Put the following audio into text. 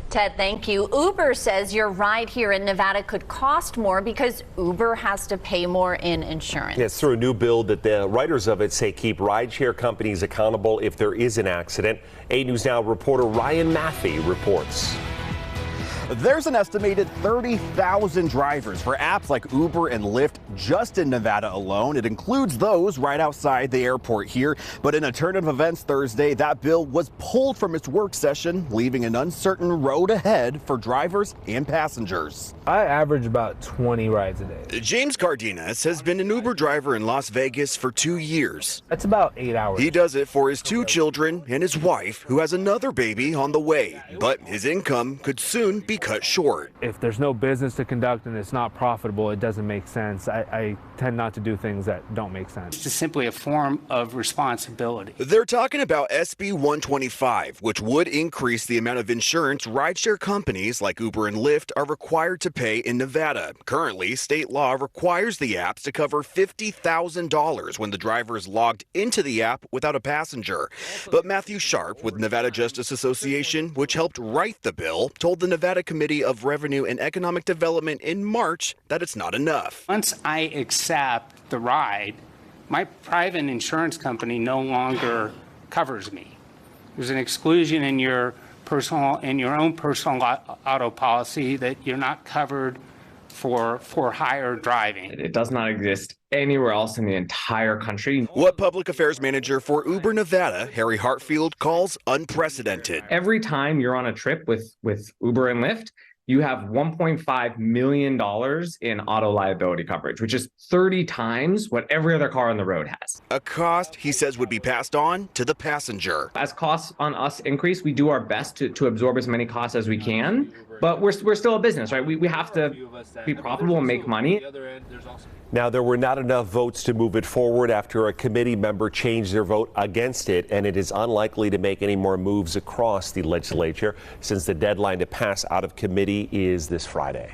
Ted, thank you. Uber says your ride here in Nevada could cost more because Uber has to pay more in insurance. It's through a new bill that the writers of it say keep rideshare companies accountable if there is an accident. 8 News Now reporter Ryan Maffey reports. There's an estimated 30,000 drivers for apps like Uber and Lyft just in Nevada alone. It includes those right outside the airport here. But in a turn of events Thursday, that bill was pulled from its work session, leaving an uncertain road ahead for drivers and passengers. I average about 20 rides a day. James Cardenas has been an Uber driver in Las Vegas for 2 years. That's about 8 hours. He does it for his 2 children and his wife, who has another baby on the way. But his income could soon be cut short. If there's no business to conduct and it's not profitable, it doesn't make sense. I tend not to do things that don't make sense. It's just simply a form of responsibility. They're talking about SB 125, which would increase the amount of insurance rideshare companies like Uber and Lyft are required to pay in Nevada. Currently, state law requires the apps to cover $50,000 when the driver is logged into the app without a passenger. But Matthew Sharp with Nevada Justice Association, which helped write the bill, told the Nevada Committee of Revenue and Economic Development in March that it's not enough. Once I accept the ride, my private insurance company no longer covers me. There's an exclusion in your own personal auto policy that you're not covered for hire driving. It does not exist anywhere else in the entire country. What Public Affairs Manager for Uber Nevada, Harry Hartfield, calls unprecedented. Every time you're on a trip with Uber and Lyft, you have $1.5 million in auto liability coverage, which is 30 times what every other car on the road has. A cost he says would be passed on to the passenger. As costs on us increase, we do our best to absorb as many costs as we can, but we're still a business, right? We have to be profitable and make money. Now, there were not enough votes to move it forward after a committee member changed their vote against it, and it is unlikely to make any more moves across the legislature since the deadline to pass out of committee is this Friday.